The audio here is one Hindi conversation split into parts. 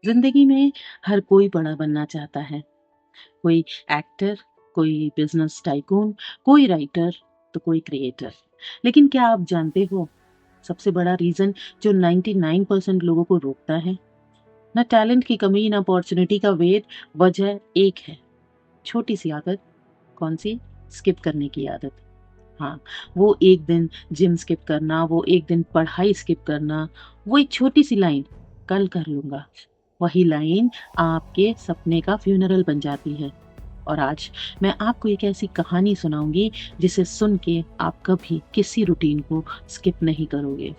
जिंदगी में हर कोई बड़ा बनना चाहता है। कोई एक्टर, कोई बिजनेस टाइकून, कोई राइटर, तो कोई क्रिएटर। लेकिन क्या आप जानते हो, सबसे बड़ा रीजन जो 99% लोगों को रोकता है, ना टैलेंट की कमी, ना अपॉर्चुनिटी का वेट। वजह एक है, छोटी सी आदत। कौन सी? स्किप करने की आदत। हाँ, वो एक दिन जिम स्किप करना, वो एक दिन पढ़ाई स्किप करना, वो एक छोटी सी लाइन, कल कर लूंगा। वही लाइन आपके सपने का फ्यूनरल बन जाती है। और आज मैं आपको एक ऐसी कहानी सुनाऊंगी जिसे सुन के आप कभी किसी रूटीन को स्किप नहीं करोगे।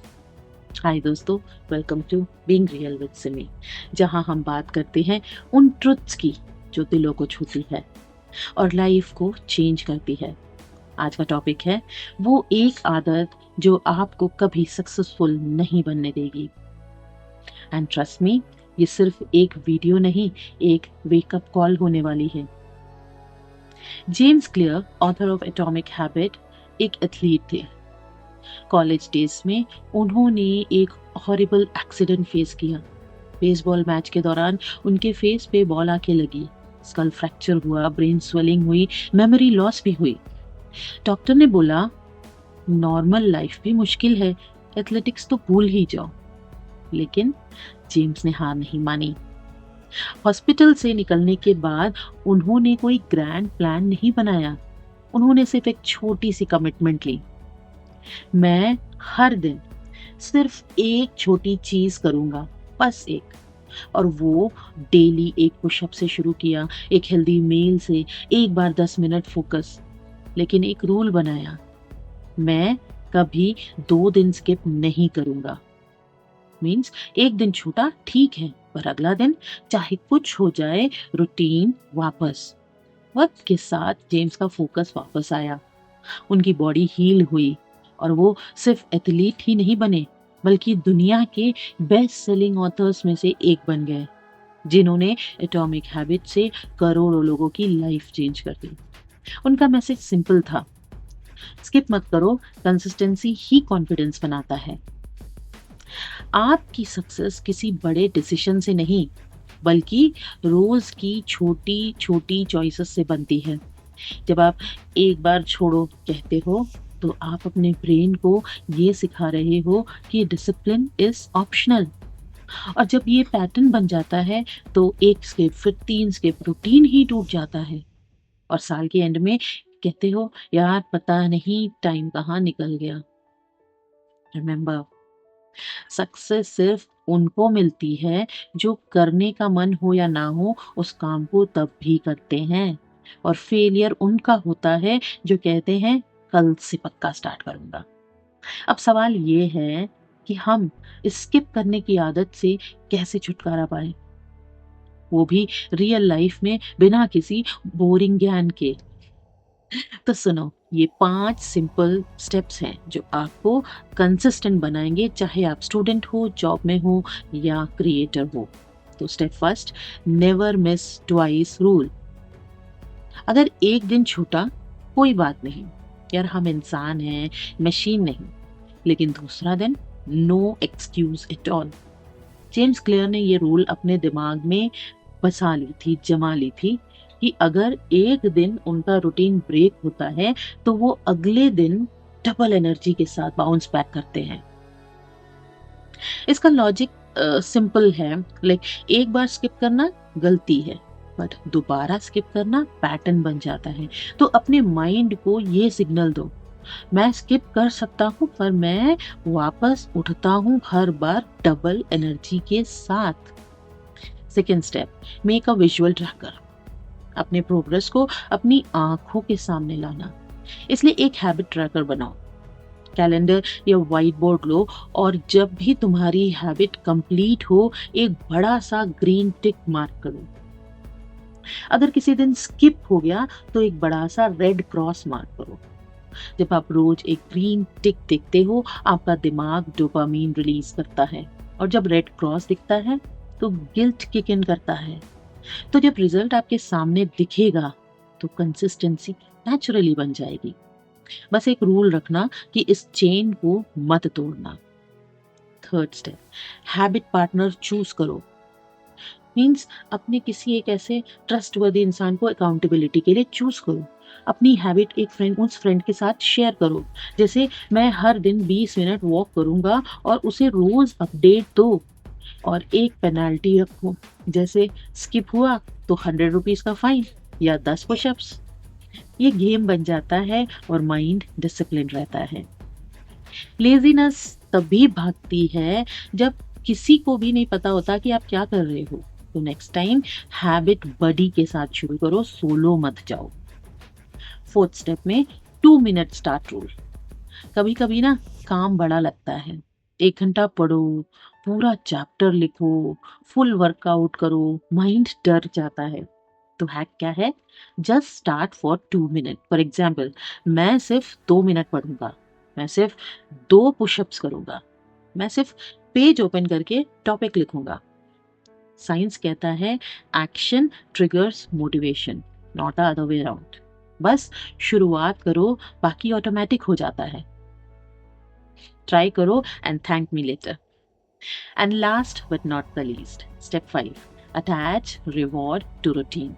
हाय दोस्तों, welcome to being real with Simi, जहां हम बात करते हैं उन ट्रुथ्स की जो दिलों को छूती है और लाइफ को चेंज करती है। आज का टॉपिक है वो एक आदत जो आपको कभी सक्सेसफुल नहीं बनने देगी। एंड ट्रस्ट मी, ये सिर्फ एक वीडियो नहीं, एक वेकअप कॉल होने वाली है। James clear, author of atomic habit, एक एथलीट थे। कॉलेज डेज में उन्होंने एक हॉरिबल एक्सीडेंट फेस किया। बेसबॉल मैच के दौरान उनके फेस पे बॉल आके लगी, स्कल फ्रैक्चर हुआ, ब्रेन स्वेलिंग हुई, मेमोरी लॉस भी हुई। डॉक्टर ने बोला नॉर्मल लाइफ भी मुश्किल है, एथलेटिक्स तो भूल ही जाओ। लेकिन जेम्स ने हार नहीं मानी। हॉस्पिटल से निकलने के बाद उन्होंने कोई ग्रैंड प्लान नहीं बनाया, उन्होंने सिर्फ एक छोटी सी कमिटमेंट ली। मैं हर दिन सिर्फ एक छोटी चीज करूंगा, बस एक। और वो डेली एक पुशअप से शुरू किया, एक हेल्दी मील से, एक बार 10 मिनट फोकस। लेकिन एक रूल बनाया, मैं कभी 2 दिन स्किप नहीं करूंगा। मीन्स एक दिन छूटा ठीक है, पर अगला दिन चाहे कुछ हो जाए, रूटीन वापस। वक्त के साथ जेम्स का फोकस वापस आया, उनकी बॉडी हील हुई और वो सिर्फ एथलीट ही नहीं बने, बल्कि दुनिया के बेस्ट सेलिंग ऑथर्स में से एक बन गए, जिन्होंने एटॉमिक हैबिट से करोड़ों लोगों की लाइफ चेंज कर दी। उनका मैसेज सिंपल था, स्किप मत करो, कंसिस्टेंसी ही कॉन्फिडेंस बनाता है। आपकी सक्सेस किसी बड़े डिसीजन से नहीं, बल्कि रोज की छोटी छोटी चॉइसेस से बनती है। जब आप एक बार छोड़ो कहते हो, तो आप अपने ब्रेन को ये सिखा रहे हो कि डिसिप्लिन इज ऑप्शनल। और जब ये पैटर्न बन जाता है, तो एक स्किप, फिर 3 स्किप, रूटीन ही टूट जाता है। और साल के एंड में कहते हो, यार पता नहीं टाइम कहाँ निकल गया। रिमेंबर, सक्सेस सिर्फ उनको मिलती है जो करने का मन हो या ना हो, उस काम को तब भी करते हैं। और फेलियर उनका होता है जो कहते हैं कल से पक्का स्टार्ट करूंगा। अब सवाल ये है कि हम स्किप करने की आदत से कैसे छुटकारा पाए, वो भी रियल लाइफ में, बिना किसी बोरिंग ज्ञान के। तो सुनो, ये 5 सिंपल स्टेप्स हैं जो आपको कंसिस्टेंट बनाएंगे, चाहे आप स्टूडेंट हो, जॉब में हो या क्रिएटर हो। तो step first, never miss twice rule. अगर एक दिन छूटा, कोई बात नहीं यार, हम इंसान हैं, मशीन नहीं। लेकिन दूसरा दिन, no excuse at all. James Clear ने ये रूल अपने दिमाग में बसा ली थी, जमा ली थी, कि अगर एक दिन उनका रूटीन ब्रेक होता है, तो वो अगले दिन डबल एनर्जी के साथ बाउंस बैक करते हैं। इसका लॉजिक सिंपल है, लाइक एक बार स्किप करना गलती है, बट दोबारा स्किप करना पैटर्न बन जाता है। तो अपने माइंड को ये सिग्नल दो, मैं स्किप कर सकता हूँ, पर मैं वापस उठता हूँ हर बार डबल एनर्जी के साथ। Second step, make a visual tracker. अपने प्रोग्रेस को अपनी आंखों के सामने लाना। इसलिए एक हैबिट ट्रैकर बनाओ, कैलेंडर या व्हाइट बोर्ड लो, और जब भी तुम्हारी हैबिट कंप्लीट हो, एक बड़ा सा ग्रीन टिक मार्क करो। अगर किसी दिन स्किप हो गया, तो एक बड़ा सा रेड क्रॉस मार्क करो। जब आप रोज एक ग्रीन टिक देखते हो, आपका दिमाग डोपामीन रिलीज करता है, और जब रेड क्रॉस दिखता है, तो गिल्ट किक इन करता है। तो जब रिजल्ट आपके सामने दिखेगा, तो कंसिस्टेंसी नेचुरली बन जाएगी। बस एक रूल रखना कि इस चेन को मत तोड़ना। Third step, habit partner choose करो। मीन्स अपने किसी एक ऐसे ट्रस्टवर्दी इंसान को अकाउंटेबिलिटी के लिए चूज करो। अपनी हैबिट एक फ्रेंड उस फ्रेंड के साथ शेयर करो। जैसे मैं हर दिन 20 मिनट वॉक करूंगा और उसे रोज अपडेट दो। और एक पेनाल्टी रखो, जैसे स्किप हुआ तो 100 रुपीज का फाइन या 10 पुशअप्स। ये गेम बन जाता है और माइंड डिसिप्लिन रहता है। लेजीनेस तभी भागती है जब किसी को भी नहीं पता होता कि आप क्या कर रहे हो। तो नेक्स्ट टाइम हैबिट बडी के साथ शुरू करो, सोलो मत जाओ। फोर्थ स्टेप में 2 मिनट स्टार्ट रूल। कभी कभी ना काम बड़ा लगता है, 1 घंटा पढ़ो, पूरा चैप्टर लिखो, फुल वर्कआउट करो, माइंड डर जाता है। तो हैक क्या है? Just start for 2 minute. For example, मैं सिर्फ 2 मिनट पढ़ूंगा, मैं सिर्फ 2 पुशअप्स करूंगा, मैं सिर्फ पेज ओपन करके टॉपिक लिखूंगा। साइंस कहता है action triggers motivation, not the other way around. बस शुरुआत करो, बाकी ऑटोमेटिक हो जाता है। ट्राई करो and thank me later. And last but not the least, step 5, attach reward to routine.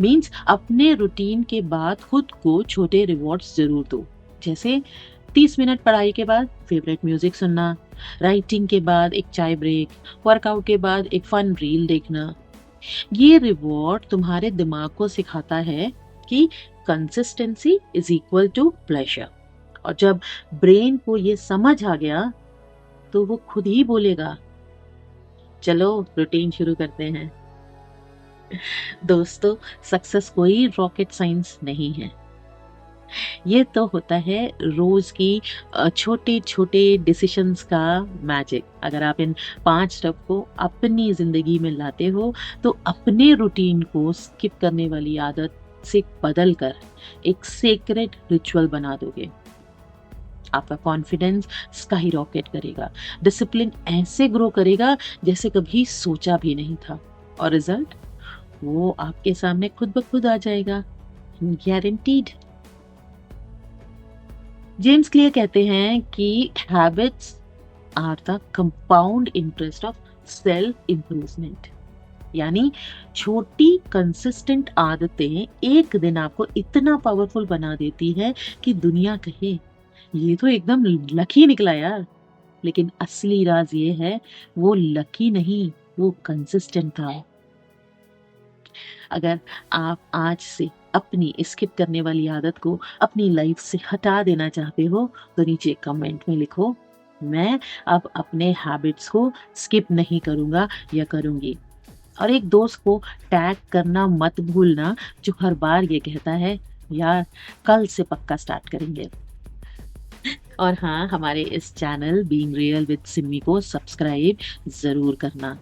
Means अपने रूटीन के बाद खुद को छोटे रिवॉर्ड्स जरूर दो। जैसे 30 मिनट पढ़ाई के बाद फेवरेट म्यूजिक सुनना, राइटिंग के बाद एक चाय ब्रेक, वर्कआउट के बाद एक फन रील देखना। ये रिवॉर्ड तुम्हारे दिमाग को सिखाता है कि consistency is equal to pleasure. और जब ब्रेन को ये समझ आ गया तो वो खुद ही बोलेगा, चलो रूटीन शुरू करते हैं। दोस्तों, सक्सेस कोई रॉकेट साइंस नहीं है। ये तो होता है रोज की छोटे छोटे डिसीशंस का मैजिक। अगर आप इन 5 स्टेप को अपनी जिंदगी में लाते हो तो अपने रूटीन को स्किप करने वाली आदत से बदल कर एक सेक्रेट रिचुअल बना दोगे। आपका कॉन्फिडेंस स्काई रॉकेट करेगा, डिसिप्लिन ऐसे ग्रो करेगा जैसे कभी सोचा भी नहीं था, और रिजल्ट वो आपके सामने खुद ब खुद आ जाएगा, गारंटीड। जेम्स क्लियर कहते हैं कि habits are the compound interest of self improvement. यानी छोटी कंसिस्टेंट आदतें एक दिन आपको इतना पावरफुल बना देती है कि दुनिया कहे ये तो एकदम लकी निकला यार। लेकिन असली राज ये है, वो लकी नहीं, वो कंसिस्टेंट था। अगर आप आज से अपनी स्किप करने वाली आदत को अपनी लाइफ से हटा देना चाहते हो तो नीचे कमेंट में लिखो, मैं अब अपने हैबिट्स को स्किप नहीं करूंगा या करूंगी। और एक दोस्त को टैग करना मत भूलना जो हर बार ये कहता है, यार कल से पक्का स्टार्ट करेंगे। और हाँ, हमारे इस channel being real with Simi को सब्सक्राइब जरूर करना,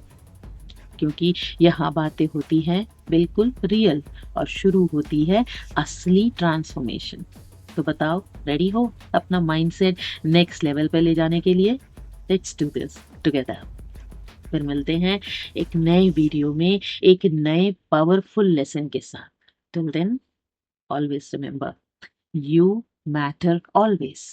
क्योंकि यहाँ बातें होती हैं बिल्कुल रियल और शुरू होती है असली ट्रांसफॉर्मेशन। तो बताओ, रेडी हो अपना माइंडसेट नेक्स्ट लेवल पे ले जाने के लिए? Let's do this together. फिर मिलते हैं एक नए वीडियो में एक नए पावरफुल लेसन के साथ। Till then, always remember, you matter always.